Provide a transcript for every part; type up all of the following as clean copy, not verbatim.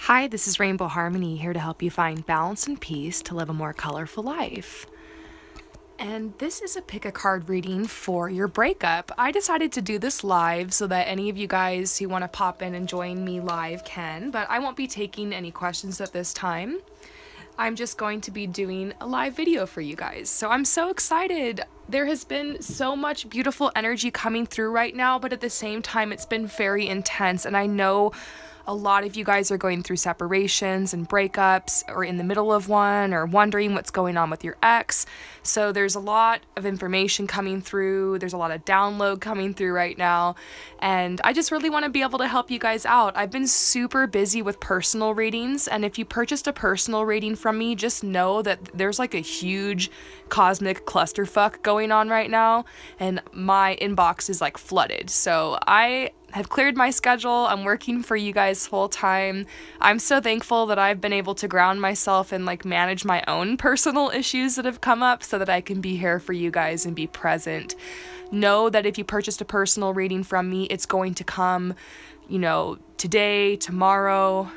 Hi, this is Rainbow Harmony, here to help you find balance and peace to live a more colorful life. And this is a pick a card reading for your breakup. I decided to do this live so that any of you guys who want to pop in and join me live can, but I won't be taking any questions at this time. I'm just going to be doing a live video for you guys. So I'm so excited. There has been so much beautiful energy coming through right now, but at the same time, it's been very intense. And I know a lot of you guys are going through separations and breakups, or in the middle of one, or wondering what's going on with your ex. So there's a lot of information coming through. There's a lot of download coming through right now. And I just really want to be able to help you guys out. I've been super busy with personal readings. And if you purchased a personal reading from me, just know that there's like a huge cosmic clusterfuck going on right now. And my inbox is like flooded. So I have cleared my schedule. I'm working for you guys full time. I'm so thankful that I've been able to ground myself and like manage my own personal issues that have come up so that I can be here for you guys and be present. Know that if you purchased a personal reading from me, it's going to come, you know, today, tomorrow,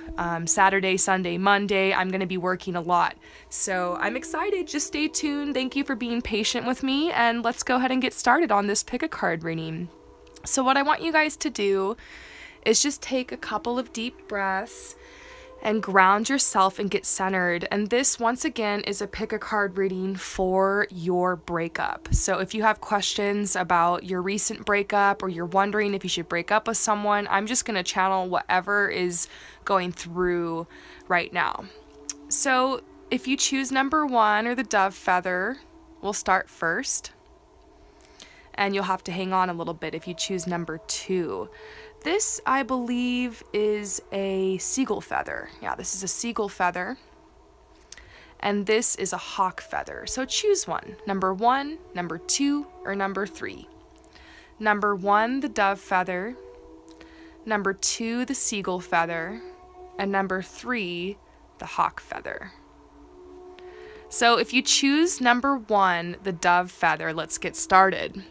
Saturday, Sunday, Monday. I'm going to be working a lot. So I'm excited. Just stay tuned. Thank you for being patient with me. And let's go ahead and get started on this pick a card reading. So what I want you guys to do is just take a couple of deep breaths and ground yourself and get centered. And this, once again, is a pick a card reading for your breakup. So if you have questions about your recent breakup, or you're wondering if you should break up with someone, I'm just going to channel whatever is going through right now. So if you choose number 1, or the dove feather, we'll start first. And you'll have to hang on a little bit if you choose number 2. This, I believe, is a seagull feather. Yeah, this is a seagull feather. And this is a hawk feather. So choose one. Number 1, number 2, or number 3. Number 1, the dove feather. Number 2, the seagull feather. And number 3, the hawk feather. So if you choose number 1, the dove feather, let's get started.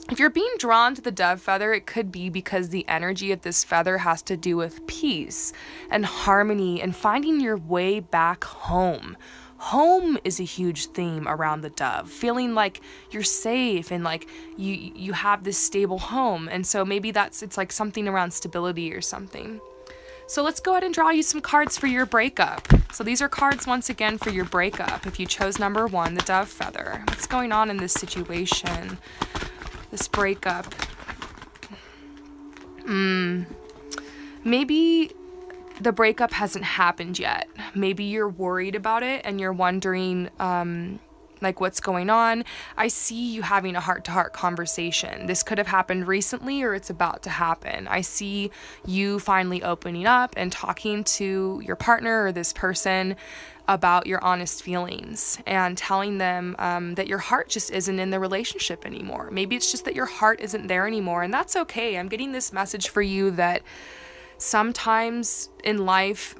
If you're being drawn to the dove feather, it could be because the energy of this feather has to do with peace and harmony and finding your way back home. Home is a huge theme around the dove, feeling like you're safe and like you have this stable home. And so maybe it's like something around stability or something. So let's go ahead and draw you some cards for your breakup. So these are cards once again for your breakup. If you chose number 1, the dove feather, what's going on in this situation? This breakup. Maybe the breakup hasn't happened yet. Maybe you're worried about it and you're wondering like what's going on. I see you having a heart-to-heart conversation. This could have happened recently, or it's about to happen. I see you finally opening up and talking to your partner or this person about your honest feelings and telling them that your heart just isn't in the relationship anymore. Maybe it's just that your heart isn't there anymore, and that's okay. I'm getting this message for you that sometimes in life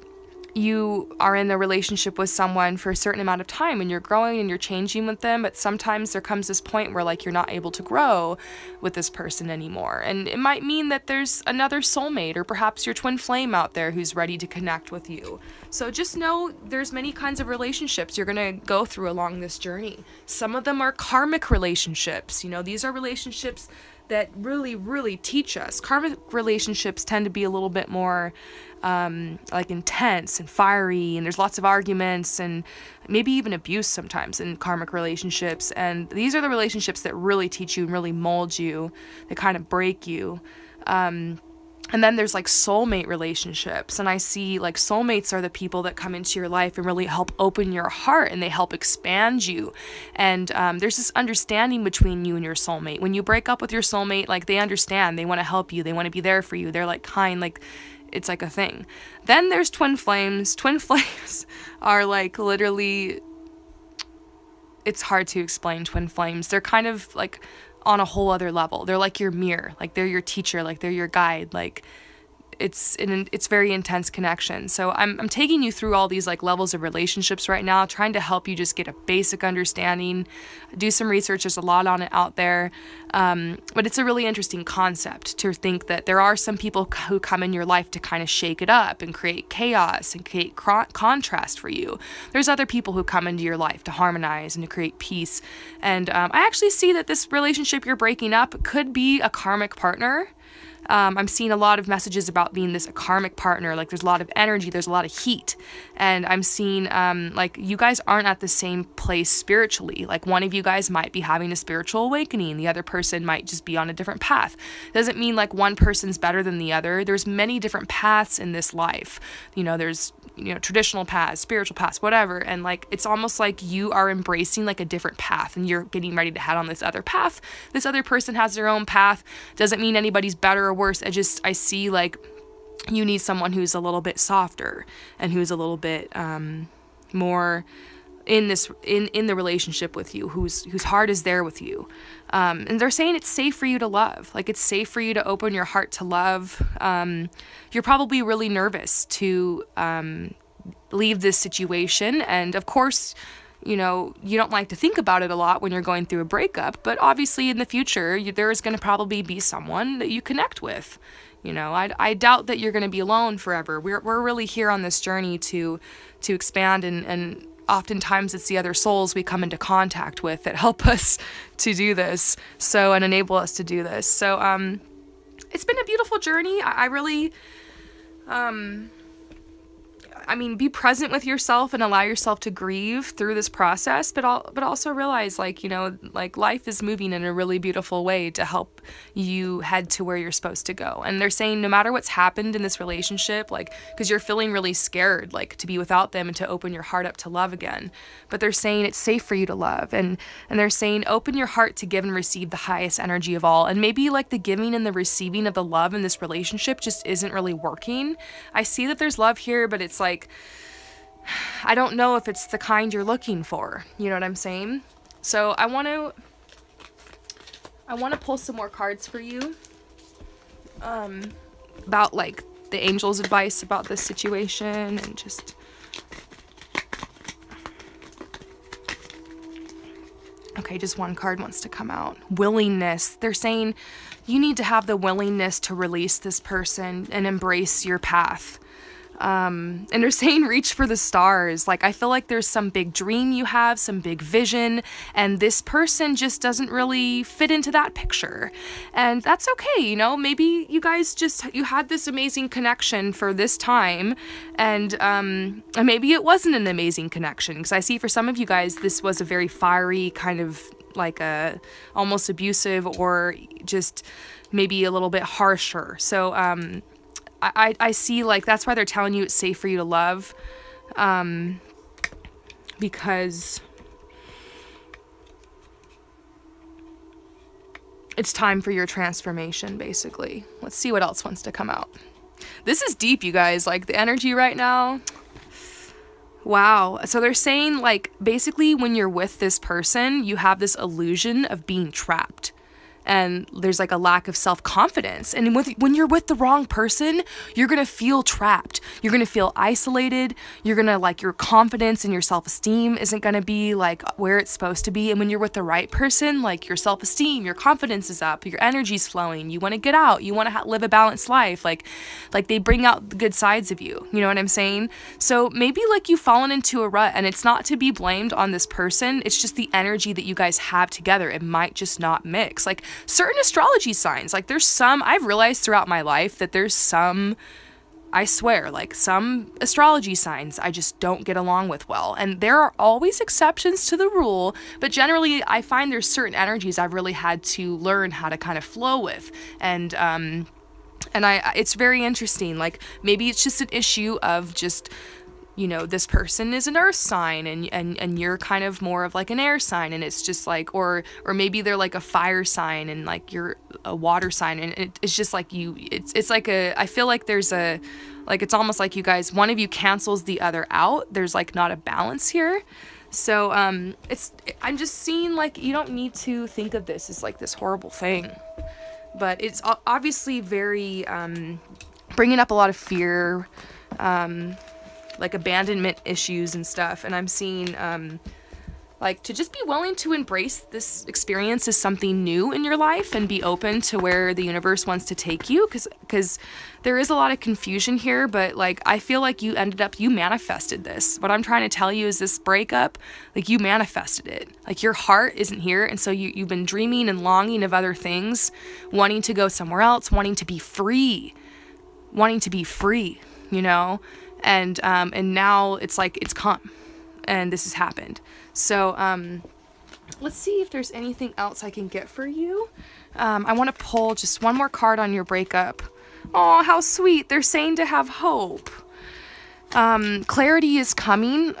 you are in a relationship with someone for a certain amount of time and you're growing and you're changing with them, but sometimes there comes this point where like you're not able to grow with this person anymore. And it might mean that there's another soulmate or perhaps your twin flame out there who's ready to connect with you. So just know there's many kinds of relationships you're going to go through along this journey. Some of them are karmic relationships. You know, these are relationships that really, really teach us. Karmic relationships tend to be a little bit more like intense and fiery, and there's lots of arguments and maybe even abuse sometimes in karmic relationships. And these are the relationships that really teach you and really mold you, that kind of break you. And then there's like soulmate relationships, and I see like soulmates are the people that come into your life and really help open your heart, and they help expand you. And there's this understanding between you and your soulmate. When you break up with your soulmate, like they understand, they want to help you, they want to be there for you, they're like kind, like it's like a thing. Then there's twin flames. Twin flames are like literally, it's hard to explain twin flames. They're kind of like on a whole other level. They're like your mirror, like they're your teacher, like they're your guide, like it's very intense connection. So I'm taking you through all these like levels of relationships right now, trying to help you just get a basic understanding. Do some research. There's a lot on it out there. But it's a really interesting concept to think that there are some people who come in your life to kind of shake it up and create chaos and create contrast for you. There's other people who come into your life to harmonize and to create peace. And I actually see that this relationship you're breaking up could be a karmic partner. I'm seeing a lot of messages about being a karmic partner. Like there's a lot of energy, there's a lot of heat. And I'm seeing like you guys aren't at the same place spiritually. Like one of you guys might be having a spiritual awakening. The other person might just be on a different path. Doesn't mean like one person's better than the other. There's many different paths in this life. There's, traditional paths, spiritual paths, whatever. And like, it's almost like you are embracing like a different path and you're getting ready to head on this other path. This other person has their own path. Doesn't mean anybody's better or worse. I see like you need someone who's a little bit softer and who's a little bit more in the relationship with you, whose heart is there with you. And they're saying it's safe for you to love. Like it's safe for you to open your heart to love. You're probably really nervous to leave this situation. And of course, you don't like to think about it a lot when you're going through a breakup, but obviously in the future, there is going to probably be someone that you connect with. I doubt that you're going to be alone forever. We're really here on this journey to expand, and oftentimes it's the other souls we come into contact with that help us to do this, and enable us to do this. So, it's been a beautiful journey. I really, be present with yourself and allow yourself to grieve through this process, but also realize like life is moving in a really beautiful way to help you head to where you're supposed to go. And they're saying no matter what's happened in this relationship, like, because you're feeling really scared, like to be without them and to open your heart up to love again. But they're saying it's safe for you to love. And they're saying open your heart to give and receive the highest energy of all. And maybe like the giving and the receiving of the love in this relationship just isn't really working. I see that there's love here, but it's like, I don't know if it's the kind you're looking for. You know what I'm saying? So I want to pull some more cards for you about like the angel's advice about this situation, and just okay, just one card wants to come out. Willingness. They're saying you need to have the willingness to release this person and embrace your path. And they're saying reach for the stars. Like, I feel like there's some big dream you have, some big vision, and this person just doesn't really fit into that picture. And that's okay, maybe you guys you had this amazing connection for this time, and maybe it wasn't an amazing connection, because I see for some of you guys, this was a very fiery kind of like a almost abusive, or just maybe a little bit harsher. So, I see, like, that's why they're telling you it's safe for you to love, because it's time for your transformation, basically. Let's see what else wants to come out. This is deep, you guys. Like, the energy right now, wow. So they're saying, like, basically when you're with this person, you have this illusion of being trapped. And there's like a lack of self-confidence. And when you're with the wrong person, you're going to feel trapped. You're going to feel isolated. You're going to, like, your confidence and your self-esteem isn't going to be like where it's supposed to be. And when you're with the right person, like, your self-esteem, your confidence is up, your energy's flowing. You want to get out. You want to live a balanced life. Like they bring out the good sides of you. You know what I'm saying? So maybe like you've fallen into a rut, and it's not to be blamed on this person. It's just the energy that you guys have together. It might just not mix. Like, certain astrology signs, like there's some, I've realized throughout my life that there's some, I swear, like some astrology signs I just don't get along with well. And there are always exceptions to the rule, but generally I find there's certain energies I've really had to learn how to kind of flow with. And it's very interesting. Like, maybe it's just an issue of just, this person is an earth sign, and you're kind of more of like an air sign, and it's just like, or maybe they're like a fire sign and like you're a water sign, and it's just like it's like I feel like there's like it's almost like you guys, one of you cancels the other out. There's like not a balance here. So I'm just seeing, like, you don't need to think of this as like this horrible thing, but it's obviously very bringing up a lot of fear, like abandonment issues and stuff. And I'm seeing, like, to just be willing to embrace this experience as something new in your life and be open to where the universe wants to take you. Because there is a lot of confusion here, but like, I feel like you manifested this. What I'm trying to tell you is this breakup, like, you manifested it. Like, your heart isn't here. And so you've been dreaming and longing of other things, wanting to go somewhere else, wanting to be free, you know? And now it's like, it's come and this has happened. So, let's see if there's anything else I can get for you. I want to pull just one more card on your breakup. Oh, how sweet. They're saying to have hope. Clarity is coming.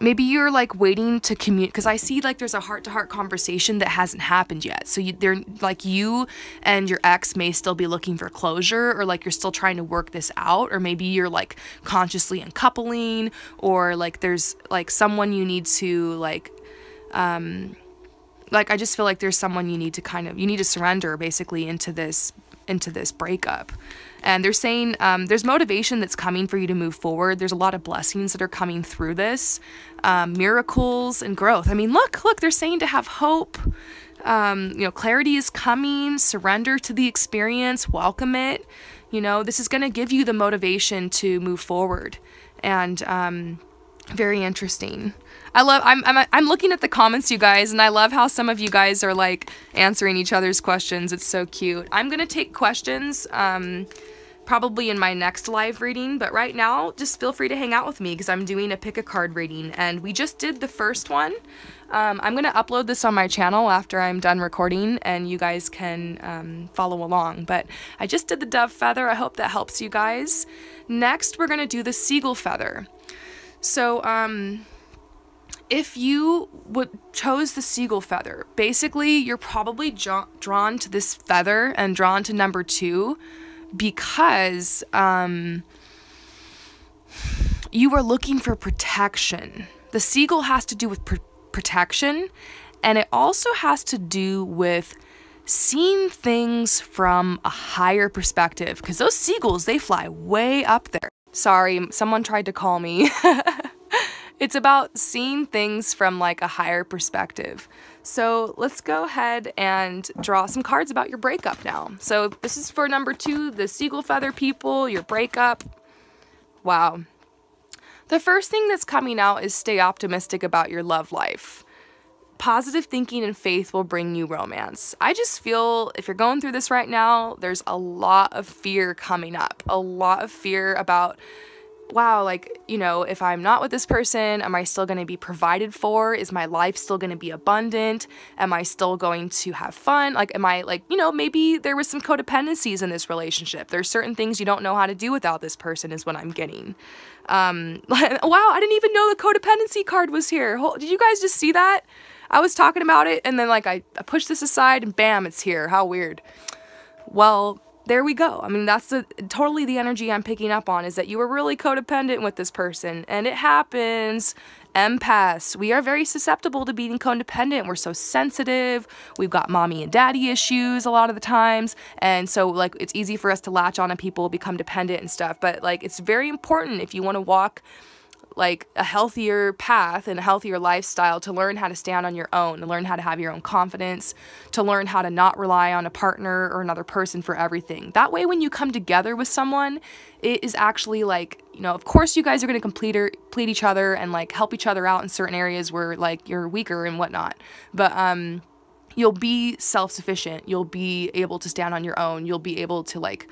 Maybe you're like waiting to communicate, because I see like there's a heart-to-heart conversation that hasn't happened yet. So they're like, you and your ex may still be looking for closure, or like you're still trying to work this out, or maybe you're like consciously uncoupling, or like there's like someone you need to like I just feel like there's someone you need to surrender basically into this breakup. And they're saying there's motivation that's coming for you to move forward. There's a lot of blessings that are coming through this, miracles and growth. I mean, look, they're saying to have hope. You know, clarity is coming. Surrender to the experience. Welcome it. You know, this is going to give you the motivation to move forward. And very interesting. I'm looking at the comments, you guys, and I love how some of you guys are like answering each other's questions. It's so cute. I'm gonna take questions probably in my next live reading, but right now just feel free to hang out with me because I'm doing a pick a card reading, and we just did the first one. I'm gonna upload this on my channel after I'm done recording, and you guys can follow along. But I just did the dove feather. I hope that helps you guys. Next, we're gonna do the seagull feather. So, if you chose the seagull feather, basically you're probably drawn to this feather and drawn to number 2 because you are looking for protection. The seagull has to do with protection, and it also has to do with seeing things from a higher perspective, because those seagulls, they fly way up there. Sorry, someone tried to call me. It's about seeing things from like a higher perspective. So let's go ahead and draw some cards about your breakup now. So this is for number 2, the seagull feather people, your breakup. Wow. The first thing that's coming out is stay optimistic about your love life. Positive thinking and faith will bring you romance. I just feel if you're going through this right now, there's a lot of fear coming up. A lot of fear about, wow, like, you know, if I'm not with this person, am I still going to be provided for? Is my life still going to be abundant? Am I still going to have fun? Like, am I like, you know, maybe there was some codependencies in this relationship. There's certain things you don't know how to do without this person is what I'm getting. Wow, I didn't even know the codependency card was here. Did you guys just see that? I was talking about it, and then like I pushed this aside and bam, it's here. How weird. Well, there we go. I mean, that's totally the energy I'm picking up on, is that you were really codependent with this person, and it happens. Empaths, we are very susceptible to being codependent. We're so sensitive. We've got mommy and daddy issues a lot of the times, and so like it's easy for us to latch on to people, become dependent and stuff. But like it's very important if you want to walk like a healthier path and a healthier lifestyle, to learn how to stand on your own, to learn how to have your own confidence, to learn how to not rely on a partner or another person for everything. That way, when you come together with someone, it is actually like, you know, of course you guys are going to complete each other and like help each other out in certain areas where like you're weaker and whatnot. But you'll be self-sufficient. You'll be able to stand on your own. You'll be able to like,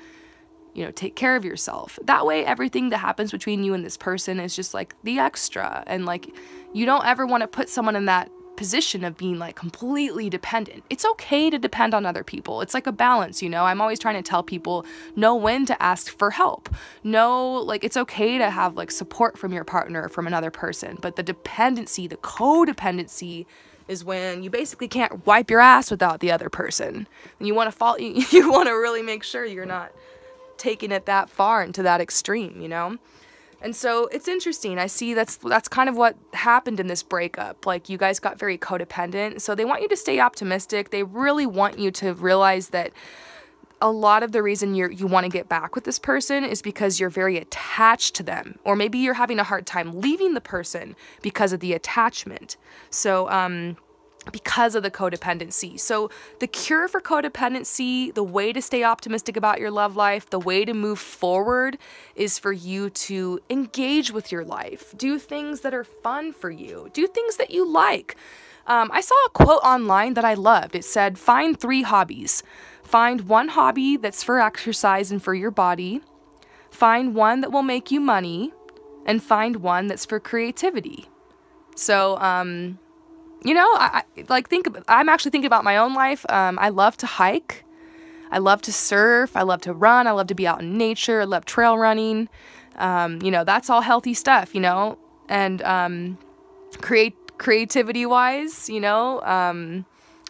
you know, take care of yourself. That way, everything that happens between you and this person is just like the extra. And like, you don't ever want to put someone in that position of being like completely dependent. It's okay to depend on other people. It's like a balance, you know? I'm always trying to tell people, know when to ask for help. Know, like, it's okay to have like support from your partner, from another person. But the dependency, the codependency, is when you basically can't wipe your ass without the other person. And you want to you want to really make sure you're not taking it that far into that extreme, you know? And so it's interesting. I see that's kind of what happened in this breakup. Like, you guys got very codependent. So they want you to stay optimistic. They really want you to realize that a lot of the reason you want to get back with this person is because you're very attached to them, or maybe you're having a hard time leaving the person because of the attachment. So, because of the codependency. So the cure for codependency, the way to stay optimistic about your love life, the way to move forward is for you to engage with your life. Do things that are fun for you. Do things that you like. I saw a quote online that I loved. It said, find 3 hobbies. Find one hobby that's for exercise and for your body. Find one that will make you money. And find one that's for creativity. So, you know, I'm actually thinking about my own life. I love to hike. I love to surf. I love to run. I love to be out in nature. I love trail running. You know, that's all healthy stuff, you know, and, creativity wise, you know,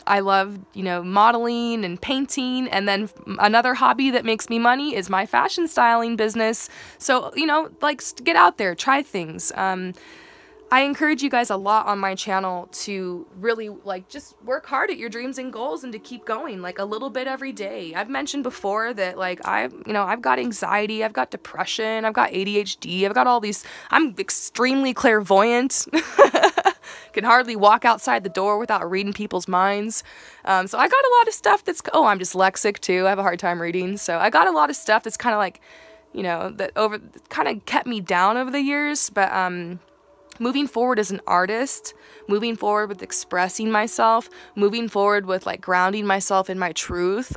I love, you know, modeling and painting. And then another hobby that makes me money is my fashion styling business. So, you know, like, get out there, try things. I encourage you guys a lot on my channel to really, like, just work hard at your dreams and goals and to keep going, like, a little bit every day. I've mentioned before that, like, I've got anxiety, I've got depression, I've got ADHD, I've got all these, I'm extremely clairvoyant, can hardly walk outside the door without reading people's minds. So I got a lot of stuff that's, I'm dyslexic too, I have a hard time reading, so I got a lot of stuff that's kind of like, you know, that kind of kept me down over the years, but, moving forward as an artist, moving forward with expressing myself, moving forward with, like, grounding myself in my truth,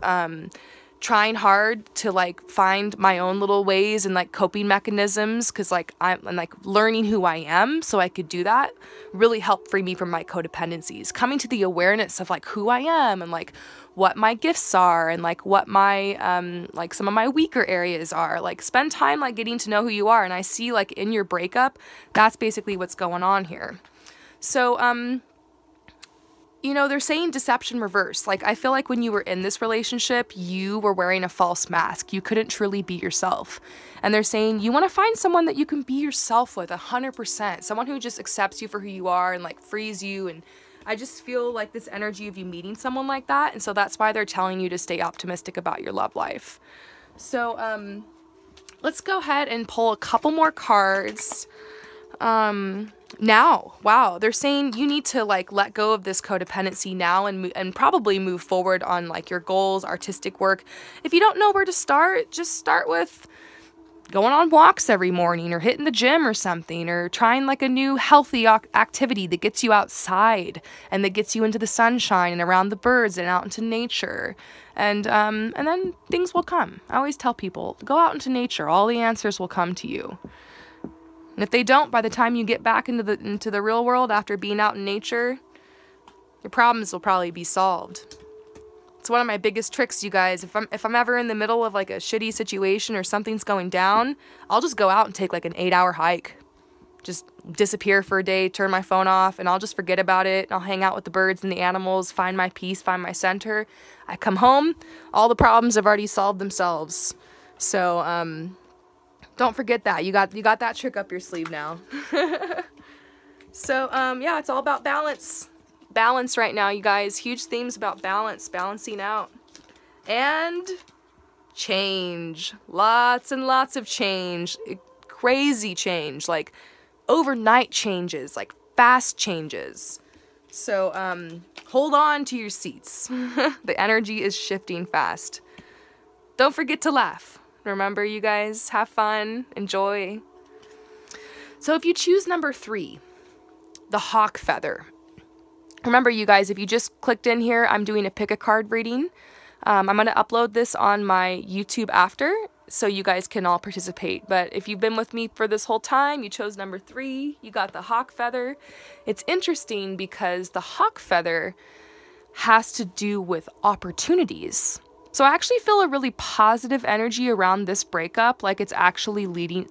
trying hard to, like, find my own little ways and, like, coping mechanisms, because, like, I'm like learning who I am so I could do that really helped free me from my codependencies. Coming to the awareness of, like, who I am and, like, what my gifts are and, like, what my, like, some of my weaker areas are. Like, spend time, like, getting to know who you are. And I see, like, in your breakup, that's basically what's going on here. So, you know, they're saying deception reverse. Like, I feel like when you were in this relationship, you were wearing a false mask. You couldn't truly be yourself. And they're saying you want to find someone that you can be yourself with 100%. Someone who just accepts you for who you are and, like, frees you. And I just feel like this energy of you meeting someone like that. And so that's why they're telling you to stay optimistic about your love life. So, let's go ahead and pull a couple more cards. Now, wow, they're saying you need to, like, let go of this codependency now and probably move forward on, like, your goals, artistic work. If you don't know where to start, just start with going on walks every morning or hitting the gym or something, or trying, like, a new healthy activity that gets you outside and that gets you into the sunshine and around the birds and out into nature. And then things will come. I always tell people, go out into nature. All the answers will come to you. And if they don't, by the time you get back into the real world after being out in nature, your problems will probably be solved. It's one of my biggest tricks, you guys. If I'm ever in the middle of, like, a shitty situation or something's going down, I'll just go out and take, like, an 8-hour hike. Just disappear for a day, turn my phone off, and I'll just forget about it. I'll hang out with the birds and the animals, find my peace, find my center. I come home, all the problems have already solved themselves. So, don't forget that. You got that trick up your sleeve now. So, yeah, it's all about balance. Balance right now, you guys. Huge themes about balance, balancing out. And change. Lots and lots of change. Crazy change. Like, overnight changes. Like, fast changes. So, hold on to your seats. The energy is shifting fast. Don't forget to laugh. Remember, you guys, have fun, enjoy. So if you choose number 3, the hawk feather. Remember, you guys, if you just clicked in here, I'm doing a pick a card reading. I'm going to upload this on my YouTube after, so you guys can all participate. But if you've been with me for this whole time, you chose number 3, you got the hawk feather. It's interesting because the hawk feather has to do with opportunities. So I actually feel a really positive energy around this breakup, like it's actually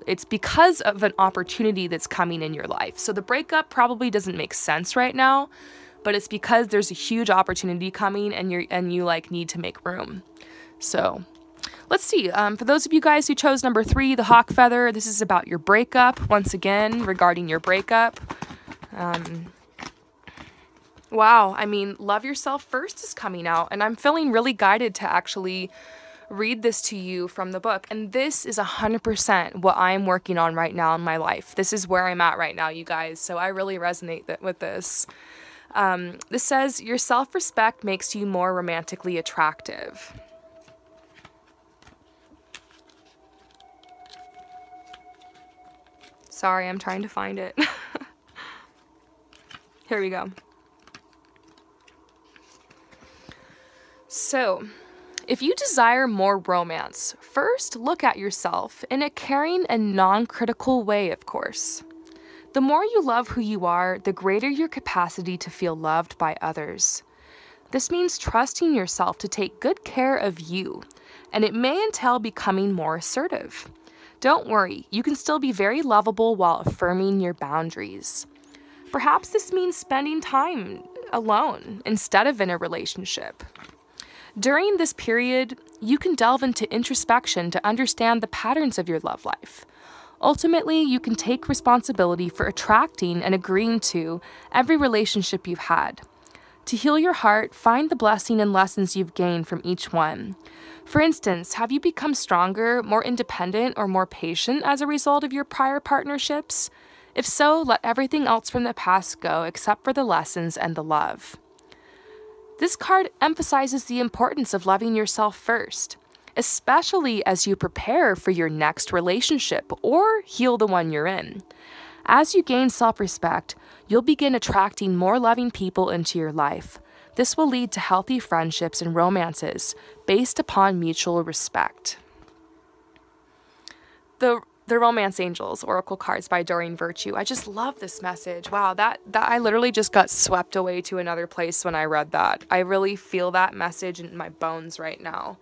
it's because of an opportunity that's coming in your life. So the breakup probably doesn't make sense right now, but it's because there's a huge opportunity coming and you like need to make room. So let's see, for those of you guys who chose number 3, the hawk feather, this is about your breakup, once again, regarding your breakup. Wow, I mean, love yourself first is coming out, and I'm feeling really guided to actually read this to you from the book. And this is 100% what I'm working on right now in my life. This is where I'm at right now, you guys. So I really resonate with this. This says, your self-respect makes you more romantically attractive. Sorry, I'm trying to find it. Here we go. So, if you desire more romance, first look at yourself in a caring and non-critical way, of course. The more you love who you are, the greater your capacity to feel loved by others. This means trusting yourself to take good care of you, and it may entail becoming more assertive. Don't worry, you can still be very lovable while affirming your boundaries. Perhaps this means spending time alone instead of in a relationship. During this period, you can delve into introspection to understand the patterns of your love life. Ultimately, you can take responsibility for attracting and agreeing to every relationship you've had. To heal your heart, find the blessing and lessons you've gained from each one. For instance, have you become stronger, more independent, or more patient as a result of your prior partnerships? If so, let everything else from the past go except for the lessons and the love. This card emphasizes the importance of loving yourself first, especially as you prepare for your next relationship or heal the one you're in. As you gain self-respect, you'll begin attracting more loving people into your life. This will lead to healthy friendships and romances based upon mutual respect. The Romance Angels, Oracle Cards by Doreen Virtue. I just love this message. Wow, that I literally just got swept away to another place when I read that. I really feel that message in my bones right now.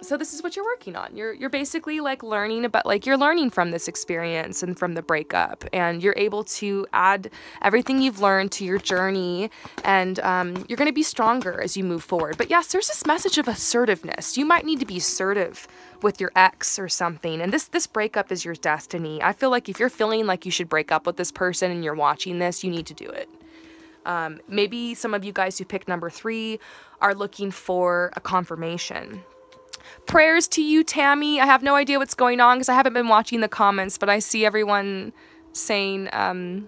So this is what you're working on. You're basically like learning about, like you're learning from this experience and from the breakup, and you're able to add everything you've learned to your journey, and you're going to be stronger as you move forward. But yes, there's this message of assertiveness. You might need to be assertive with your ex or something, and this breakup is your destiny. I feel like if you're feeling like you should break up with this person and you're watching this, you need to do it. Maybe some of you guys who picked number 3 are looking for a confirmation. Prayers to you, Tammy. I have no idea what's going on because I haven't been watching the comments, but I see everyone saying, I'm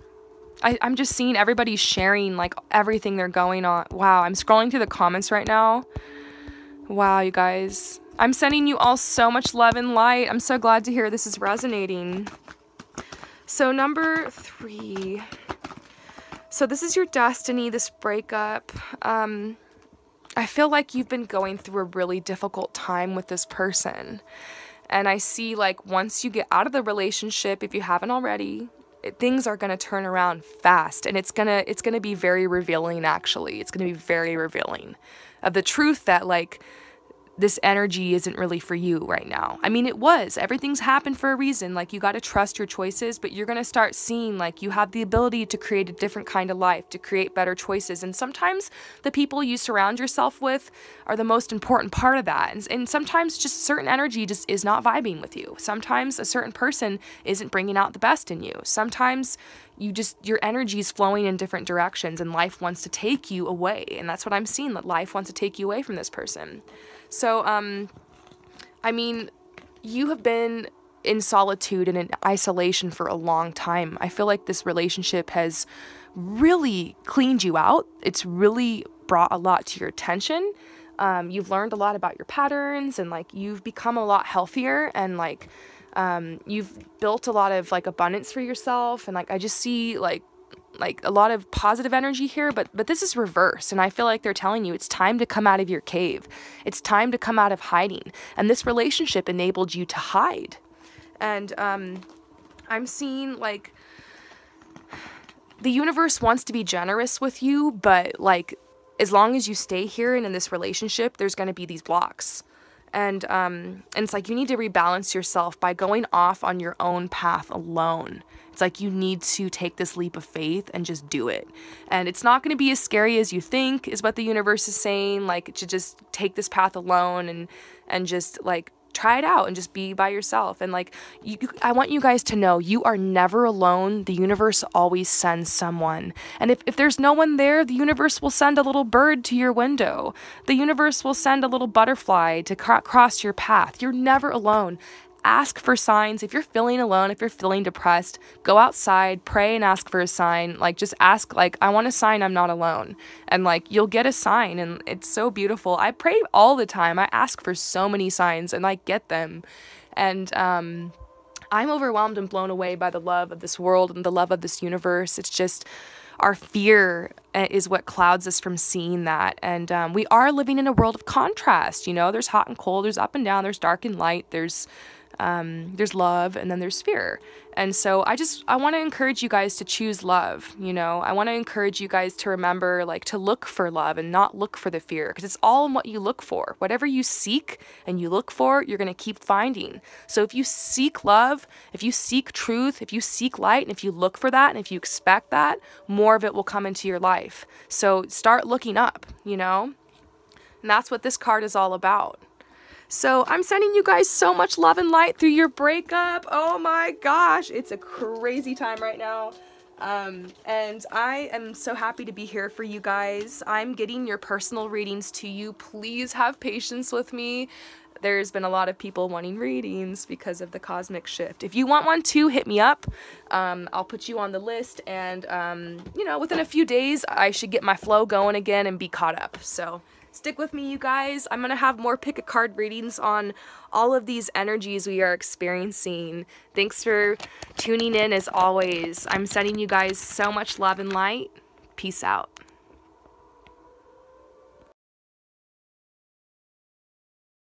just seeing everybody sharing like everything they're going on. Wow, I'm scrolling through the comments right now. Wow, you guys. I'm sending you all so much love and light. I'm so glad to hear this is resonating. So number 3. So this is your destiny, this breakup. I feel like you've been going through a really difficult time with this person. And I see like once you get out of the relationship, if you haven't already, things are going to turn around fast. And it's going to be very revealing, actually. It's going to be very revealing of the truth that like this energy isn't really for you right now. I mean, it was. Everything's happened for a reason. Like, you got to trust your choices, but you're going to start seeing, like, you have the ability to create a different kind of life, to create better choices. And sometimes the people you surround yourself with are the most important part of that. And sometimes just certain energy just is not vibing with you. Sometimes a certain person isn't bringing out the best in you. Sometimes your energy is flowing in different directions and life wants to take you away. And that's what I'm seeing, that life wants to take you away from this person. So, I mean, you have been in solitude and in isolation for a long time. I feel like this relationship has really cleaned you out. It's really brought a lot to your attention. You've learned a lot about your patterns, and like you've become a lot healthier, and like you've built a lot of like abundance for yourself. And like I just see like a lot of positive energy here, but this is reverse. And I feel like they're telling you it's time to come out of your cave. It's time to come out of hiding. And this relationship enabled you to hide. And I'm seeing like the universe wants to be generous with you, but like as long as you stay here and in this relationship, there's going to be these blocks. And it's like you need to rebalance yourself by going off on your own path alone. It's like you need to take this leap of faith and just do it. And it's not going to be as scary as you think, is what the universe is saying. Like, to just take this path alone and just like try it out and just be by yourself. And like, I want you guys to know you are never alone. The universe always sends someone. And if there's no one there, the universe will send a little bird to your window. The universe will send a little butterfly to cross your path. You're never alone. Ask for signs. If you're feeling alone, if you're feeling depressed, go outside, pray and ask for a sign. Like, just ask, like, I want a sign I'm not alone. And like, you'll get a sign, and it's so beautiful. I pray all the time. I ask for so many signs and I get them. And I'm overwhelmed and blown away by the love of this world and the love of this universe. It's just our fear is what clouds us from seeing that. And we are living in a world of contrast. You know, there's hot and cold, there's up and down, there's dark and light, there's love, and then there's fear. And so I want to encourage you guys to choose love. You know, I want to encourage you guys to remember, like, to look for love and not look for the fear, because it's all in what you look for. Whatever you seek and you look for, you're going to keep finding. So if you seek love, if you seek truth, if you seek light, and if you look for that, and if you expect that, more of it will come into your life. So start looking up, you know, and that's what this card is all about. So I'm sending you guys so much love and light through your breakup. Oh my gosh, it's a crazy time right now. And I am so happy to be here for you guys. I'm getting your personal readings to you. Please have patience with me. There's been a lot of people wanting readings because of the cosmic shift. If you want one too, hit me up. I'll put you on the list, and you know, within a few days I should get my flow going again and be caught up. So stick with me, you guys. I'm going to have more pick a card readings on all of these energies we are experiencing. Thanks for tuning in as always. I'm sending you guys so much love and light. Peace out.